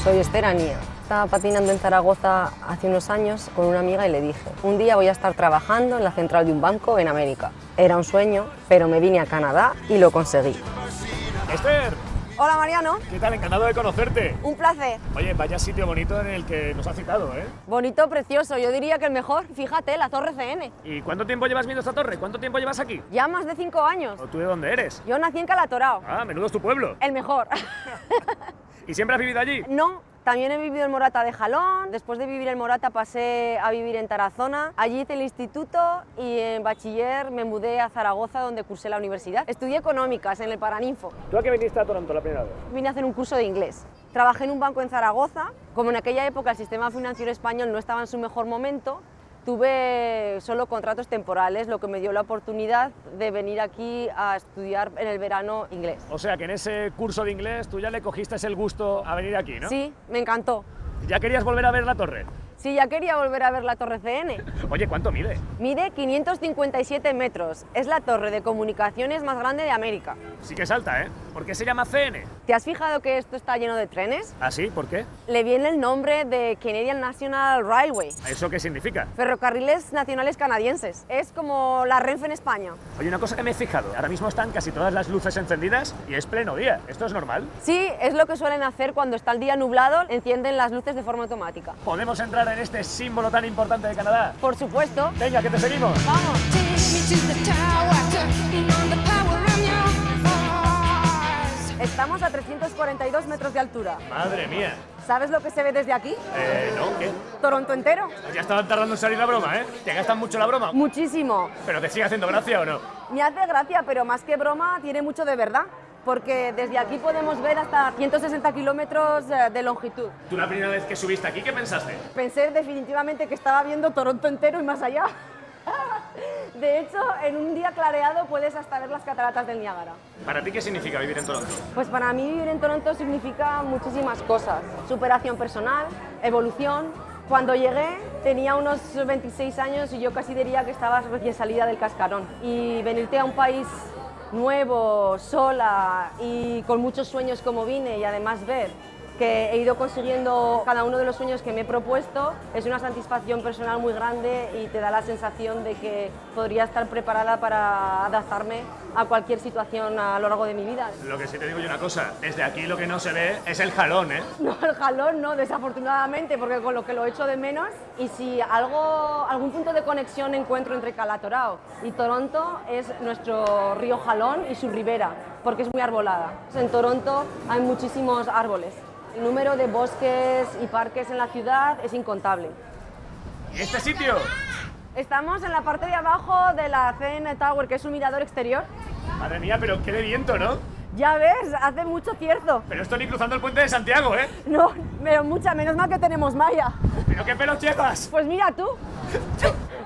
Soy Esther Anía. Estaba patinando en Zaragoza hace unos años con una amiga y le dije, un día voy a estar trabajando en la central de un banco en América. Era un sueño, pero me vine a Canadá y lo conseguí. ¡Esther! Hola Mariano. ¿Qué tal? Encantado de conocerte. Un placer. Oye, vaya sitio bonito en el que nos ha citado, ¿eh? Bonito, precioso, yo diría que el mejor. Fíjate, la Torre CN. ¿Y cuánto tiempo llevas viendo esta torre? ¿Cuánto tiempo llevas aquí? Ya más de 5 años. ¿O tú de dónde eres? Yo nací en Calatorao. Ah, menudo es tu pueblo. El mejor. ¿Y siempre has vivido allí? No, también he vivido en Morata de Jalón. Después de vivir en Morata pasé a vivir en Tarazona. Allí hice el instituto y en bachiller me mudé a Zaragoza, donde cursé la universidad. Estudié económicas en el Paraninfo. ¿Tú a qué viniste a Toronto la primera vez? Vine a hacer un curso de inglés. Trabajé en un banco en Zaragoza. Como en aquella época el sistema financiero español no estaba en su mejor momento, tuve solo contratos temporales, lo que me dio la oportunidad de venir aquí a estudiar en el verano inglés. O sea que en ese curso de inglés tú ya le cogiste el gusto a venir aquí, ¿no? Sí, me encantó. ¿Ya querías volver a ver la torre? Sí, ya quería volver a ver la Torre CN. Oye, ¿cuánto mide? Mide 557 metros. Es la torre de comunicaciones más grande de América. Sí que es alta, ¿eh? ¿Por qué se llama CN? ¿Te has fijado que esto está lleno de trenes? ¿Ah, sí? ¿Por qué? Le viene el nombre de Canadian National Railway. ¿Eso qué significa? Ferrocarriles nacionales canadienses. Es como la Renfe en España. Oye, una cosa que me he fijado. Ahora mismo están casi todas las luces encendidas y es pleno día. ¿Esto es normal? Sí, es lo que suelen hacer cuando está el día nublado, encienden las luces de forma automática. ¿Podemos entrar en este símbolo tan importante de Canadá? Por supuesto. Venga, que te seguimos. ¡Vamos! Estamos a 342 metros de altura. Madre mía. ¿Sabes lo que se ve desde aquí? ¿No? ¿Qué? Toronto entero. Ya estaban tardando en salir la broma, ¿eh? ¿Te gastan mucho la broma? Muchísimo. ¿Pero te sigue haciendo gracia o no? Me hace gracia, pero más que broma, tiene mucho de verdad. Porque desde aquí podemos ver hasta 160 kilómetros de longitud. ¿Tú la primera vez que subiste aquí, qué pensaste? Pensé definitivamente que estaba viendo Toronto entero y más allá. De hecho, en un día clareado puedes hasta ver las cataratas del Niágara. ¿Para ti qué significa vivir en Toronto? Pues para mí vivir en Toronto significa muchísimas cosas. Superación personal, evolución. Cuando llegué tenía unos 26 años y yo casi diría que estaba recién salida del cascarón. Y venirte a un país nuevo, sola y con muchos sueños como vine y además ver que he ido consiguiendo cada uno de los sueños que me he propuesto, es una satisfacción personal muy grande y te da la sensación de que podría estar preparada para adaptarme a cualquier situación a lo largo de mi vida. Lo que sí te digo yo una cosa, desde aquí lo que no se ve es el jalón, ¿eh? No, el jalón no, desafortunadamente, porque con lo que lo echo de menos. Y si algún punto de conexión encuentro entre Calatorao y Toronto es nuestro río Jalón y su ribera, porque es muy arbolada. En Toronto hay muchísimos árboles. El número de bosques y parques en la ciudad es incontable. ¿Y este sitio? Estamos en la parte de abajo de la CN Tower, que es un mirador exterior. Madre mía, pero qué de viento, ¿no? Ya ves, hace mucho cierzo. Pero esto ni cruzando el puente de Santiago, ¿eh? No, pero menos mal que tenemos malla. ¿Pero qué pelos llevas? Pues mira tú,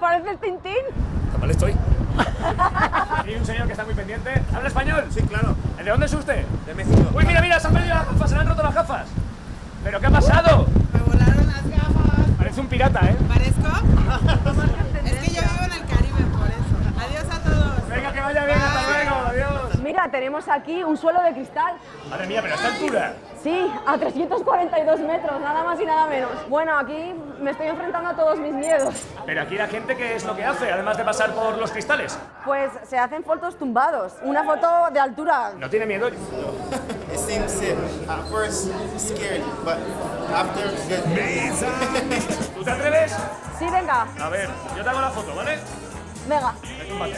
pareces Tintín. Mal estoy. Hay un señor que está muy pendiente. ¿Habla español? Sí, claro. ¿De dónde es usted? De México. Uy, mira, mira, se han perdido las gafas, se le han roto las gafas. ¿Pero qué ha pasado? Me volaron las gafas. Parece un pirata, ¿eh? ¿Parezco? Es que yo vivo en el Caribe, por eso. Adiós a todos. Venga, que vaya bien, hasta luego, adiós. Mira, tenemos aquí un suelo de cristal. Madre mía, pero a esta altura. Sí, a 342 metros, nada más y nada menos. Bueno, aquí me estoy enfrentando a todos mis miedos. Pero aquí la gente, ¿qué es lo que hace, además de pasar por los cristales? Pues se hacen fotos tumbados, una foto de altura. ¿No tiene miedo? It seems safe. At first, scared, but after, good. ¿Tú te atreves? Sí, venga, A ver, yo te hago la foto, ¿vale? venga. Túmbate.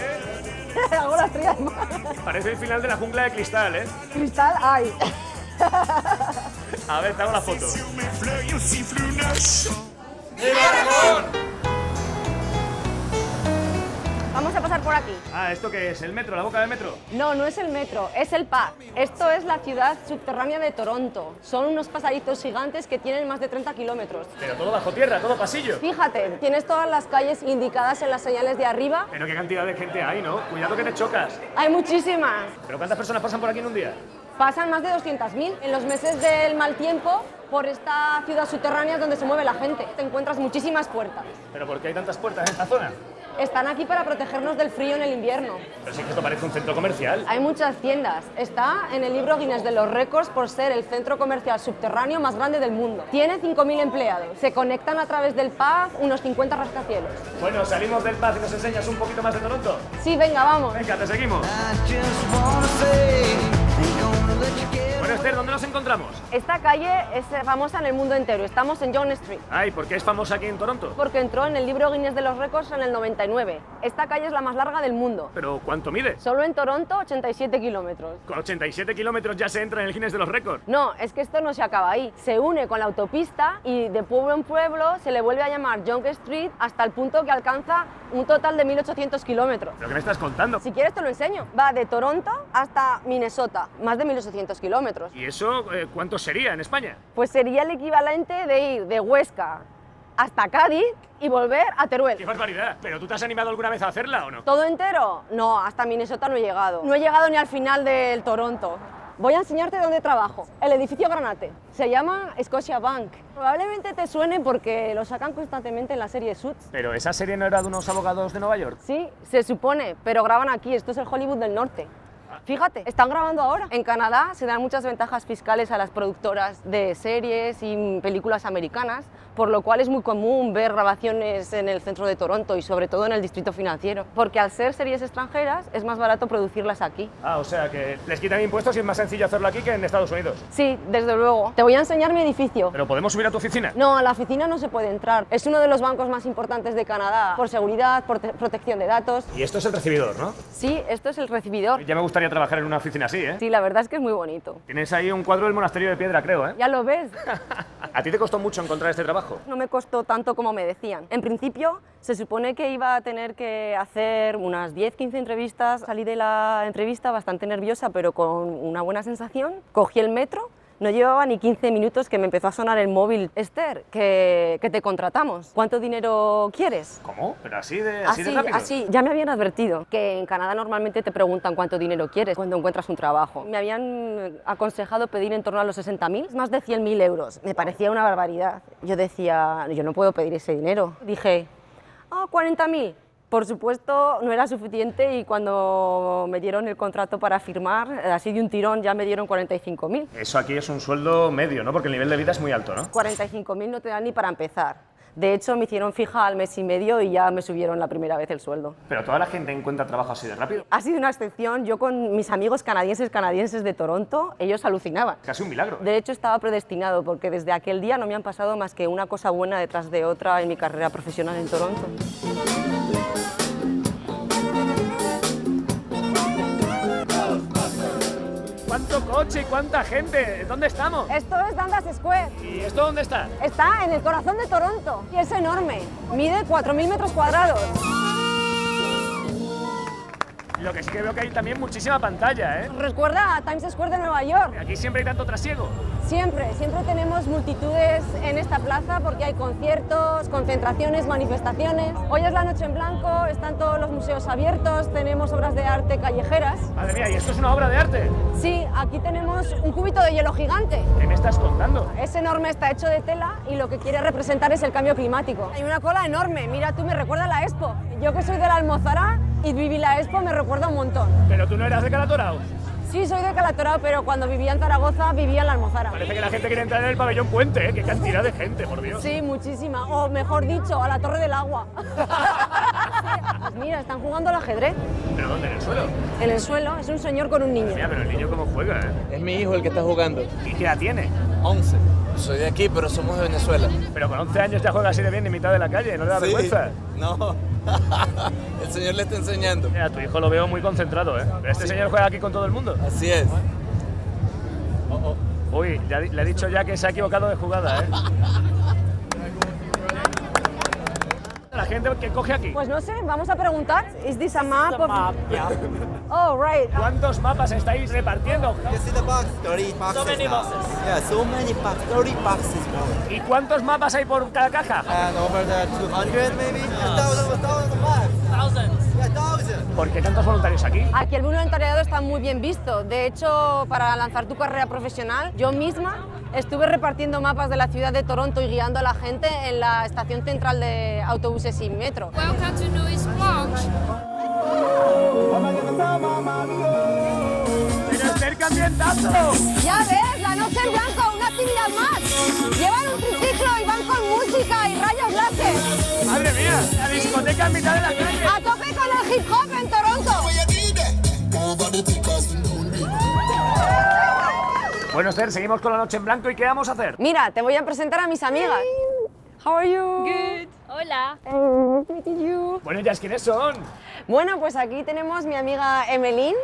Hago las estrellas más. Parece el final de la jungla de cristal, ¿eh? Cristal, ay. A ver, te hago la foto. Vamos a pasar por aquí. Ah, ¿esto qué es? ¿El metro? ¿La boca del metro? No, no es el metro, es el PAC. Esto es la ciudad subterránea de Toronto. Son unos pasadizos gigantes que tienen más de 30 kilómetros. Pero todo bajo tierra, todo pasillo. Fíjate, tienes todas las calles indicadas en las señales de arriba. Pero qué cantidad de gente hay, ¿no? Cuidado que te chocas. Hay muchísimas. ¿Pero cuántas personas pasan por aquí en un día? Pasan más de 200.000. En los meses del mal tiempo, por esta ciudad subterránea donde se mueve la gente, te encuentras muchísimas puertas. ¿Pero por qué hay tantas puertas en esta zona? Están aquí para protegernos del frío en el invierno. Pero sí que esto parece un centro comercial. Hay muchas tiendas. Está en el libro Guinness de los récords por ser el centro comercial subterráneo más grande del mundo. Tiene 5.000 empleados. Se conectan a través del pub unos 50 rascacielos. Bueno, salimos del pub y nos enseñas un poquito más de Toronto. Sí, venga, vamos. Venga, te seguimos. Bueno, Esther, ¿dónde nos encontramos? Esta calle es famosa en el mundo entero. Estamos en Yonge Street. Ay, ¿por qué es famosa aquí en Toronto? Porque entró en el libro Guinness de los récords en el 99. Esta calle es la más larga del mundo. ¿Pero cuánto mide? Solo en Toronto, 87 kilómetros. ¿Con 87 kilómetros ya se entra en el Guinness de los récords? No, es que esto no se acaba ahí. Se une con la autopista y de pueblo en pueblo se le vuelve a llamar Yonge Street hasta el punto que alcanza un total de 1.800 kilómetros. ¿Pero qué me estás contando? Si quieres te lo enseño. Va de Toronto hasta Minnesota, más de 1.800 kilómetros. ¿Y eso cuánto sería en España? Pues sería el equivalente de ir de Huesca hasta Cádiz y volver a Teruel. ¡Qué barbaridad! ¿Pero tú te has animado alguna vez a hacerla o no? ¿Todo entero? No, hasta Minnesota no he llegado. No he llegado ni al final del Toronto. Voy a enseñarte dónde trabajo. El edificio Granate. Se llama Scotia Bank. Probablemente te suene porque lo sacan constantemente en la serie Suits. ¿Pero esa serie no era de unos abogados de Nueva York? Sí, se supone, pero graban aquí. Esto es el Hollywood del Norte. Fíjate, están grabando ahora. En Canadá se dan muchas ventajas fiscales a las productoras de series y películas americanas, por lo cual es muy común ver grabaciones en el centro de Toronto y sobre todo en el distrito financiero, porque al ser series extranjeras es más barato producirlas aquí. Ah, o sea que les quitan impuestos y es más sencillo hacerlo aquí que en Estados Unidos. Sí, desde luego. Te voy a enseñar mi edificio. ¿Pero podemos subir a tu oficina? No, a la oficina no se puede entrar. Es uno de los bancos más importantes de Canadá, por seguridad, por protección de datos. Y esto es el recibidor, ¿no? Sí, esto es el recibidor. Ya me gustaría trabajar en una oficina así, ¿eh? Sí, la verdad es que es muy bonito. Tienes ahí un cuadro del monasterio de piedra, creo, ¿eh? Ya lo ves. ¿A ti te costó mucho encontrar este trabajo? No me costó tanto como me decían. En principio, se supone que iba a tener que hacer unas 10-15 entrevistas. Salí de la entrevista bastante nerviosa, pero con una buena sensación. Cogí el metro. No llevaba ni 15 minutos que me empezó a sonar el móvil. Esther, que te contratamos. ¿Cuánto dinero quieres? ¿Cómo? ¿Pero así de rápido? Así. Ya me habían advertido que en Canadá normalmente te preguntan cuánto dinero quieres cuando encuentras un trabajo. Me habían aconsejado pedir en torno a los 60.000, más de 100.000 euros. Me parecía una barbaridad. Yo decía, yo no puedo pedir ese dinero. Dije, 40.000. Por supuesto, no era suficiente y cuando me dieron el contrato para firmar, así de un tirón ya me dieron 45.000. Eso aquí es un sueldo medio, ¿no? Porque el nivel de vida es muy alto, ¿no? 45.000 no te dan ni para empezar. De hecho, me hicieron fija al mes y medio y ya me subieron la primera vez el sueldo. ¿Pero toda la gente encuentra trabajo así de rápido? Ha sido una excepción. Yo con mis amigos canadienses de Toronto, ellos alucinaban. Casi un milagro. De hecho, estaba predestinado porque desde aquel día no me han pasado más que una cosa buena detrás de otra en mi carrera profesional en Toronto. ¡Cuánto coche y cuánta gente! ¿Dónde estamos? Esto es Dundas Square. ¿Y esto dónde está? Está en el corazón de Toronto y es enorme. Mide 4.000 metros cuadrados. Lo que sí que veo que hay también muchísima pantalla, ¿eh? Recuerda a Times Square de Nueva York. Aquí siempre hay tanto trasiego. Siempre tenemos multitudes en esta plaza porque hay conciertos, concentraciones, manifestaciones. Hoy es la Noche en Blanco, están todos los museos abiertos, tenemos obras de arte callejeras. Madre mía, ¿y esto es una obra de arte? Sí, aquí tenemos un cúbito de hielo gigante. ¿Qué me estás contando? Es enorme, está hecho de tela y lo que quiere representar es el cambio climático. Hay una cola enorme, mira tú, me recuerda a la Expo. Yo que soy de la Almozara y viví la Expo me recuerda un montón. ¿Pero tú no eras de Calatorao? Sí, soy de Calatorao, pero cuando vivía en Zaragoza vivía en la Almozara. Parece que la gente quiere entrar en el pabellón Puente, ¿eh? ¡Qué cantidad de gente, por Dios! Sí, muchísima. O mejor dicho, a la Torre del Agua. Pues mira, están jugando al ajedrez. ¿Pero dónde? ¿En el suelo? En el suelo, es un señor con un niño. Mira, pero el niño cómo juega, ¿eh? Es mi hijo el que está jugando. ¿Y qué edad tiene? 11. Soy de aquí, pero somos de Venezuela. Pero con 11 años ya juega así de bien en mitad de la calle, ¿no le da vergüenza? No. El señor le está enseñando. Mira, tu hijo lo veo muy concentrado, ¿eh? Pero este señor juega aquí con todo el mundo. Así es. Uy, le he dicho ya que se ha equivocado de jugada, ¿eh? La gente que coge aquí. Pues no sé, vamos a preguntar. ¿Is this a map of... Oh, right. ¿Cuántos mapas estáis repartiendo? You see the box? 30 boxes. So many now. boxes. Yeah, so many boxes. 30 boxes, bro. ¿Y cuántos mapas hay por cada caja? And over there, 200 maybe? 1,000 boxes. Thousands. Yeah, 1,000. ¿Por qué tantos voluntarios aquí? Aquí el voluntariado está muy bien visto. De hecho, para lanzar tu carrera profesional, yo misma estuve repartiendo mapas de la ciudad de Toronto y guiando a la gente en la estación central de autobuses y metro. Welcome to Louis Blanche. ¡Pero Esther, qué ambientazo! Ya ves, la noche en blanco, una actividad más. Llevan un triciclo y van con música y rayos láser. ¡Madre mía! ¡La discoteca en mitad de la calle! A tope con el hip hop en Toronto. Bueno, Esther, seguimos con la noche en blanco y ¿qué vamos a hacer? Mira, te voy a presentar a mis amigas. How are you? Good. Hola. Nice to meet you. Bueno, ¿ellas quiénes son? Bueno, pues aquí tenemos mi amiga Emeline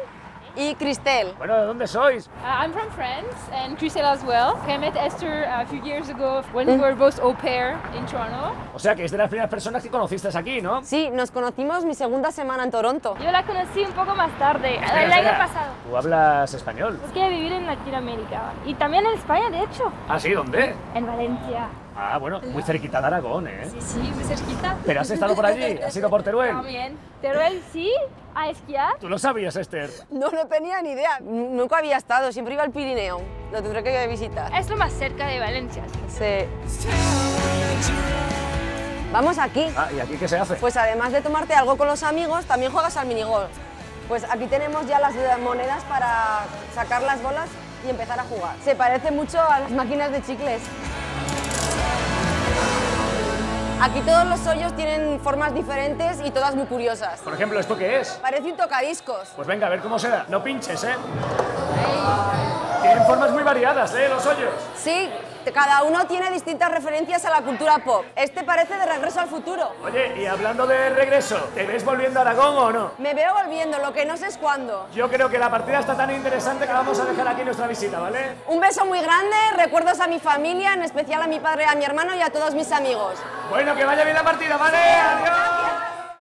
y Cristel. Bueno, ¿de dónde sois? I'm from France and Christelle as well. I met Esther a few years ago when we were both au pair in Toronto. O sea, que es de las primeras personas que conociste aquí, ¿no? Sí, nos conocimos mi segunda semana en Toronto. Yo la conocí un poco más tarde, Espera, el año espera. pasado. ¿Tú hablas español? Es que vivir en Latinoamérica y también en España, de hecho, ¿Ah, sí? ¿Dónde? en Valencia. Ah, bueno, muy cerquita de Aragón, ¿eh? Sí, muy cerquita. ¿Pero has estado por allí? ¿Has ido por Teruel? También. Teruel sí, a esquiar. ¿Tú lo sabías, Esther? No tenía ni idea. Nunca había estado, siempre iba al Pirineo. Lo tendré que visitar. Es lo más cerca de Valencia. Sí. Vamos aquí. Ah, ¿y aquí qué se hace? Pues además de tomarte algo con los amigos, también juegas al minigolf. Pues aquí tenemos ya las monedas para sacar las bolas y empezar a jugar. Se parece mucho a las máquinas de chicles. Aquí todos los hoyos tienen formas diferentes y todas muy curiosas. Por ejemplo, ¿esto qué es? Parece un tocadiscos. Pues venga, a ver cómo se da. No pinches, ¿eh? Tienen formas muy variadas, ¿eh? Los hoyos. Sí, cada uno tiene distintas referencias a la cultura pop. Este parece de Regreso al Futuro. Oye, y hablando de regreso, ¿te ves volviendo a Aragón o no? Me veo volviendo, lo que no sé es cuándo. Yo creo que la partida está tan interesante que vamos a dejar aquí nuestra visita, ¿vale? Un beso muy grande, recuerdos a mi familia, en especial a mi padre, a mi hermano y a todos mis amigos. Bueno, que vaya bien la partida, ¿vale? ¡Adiós!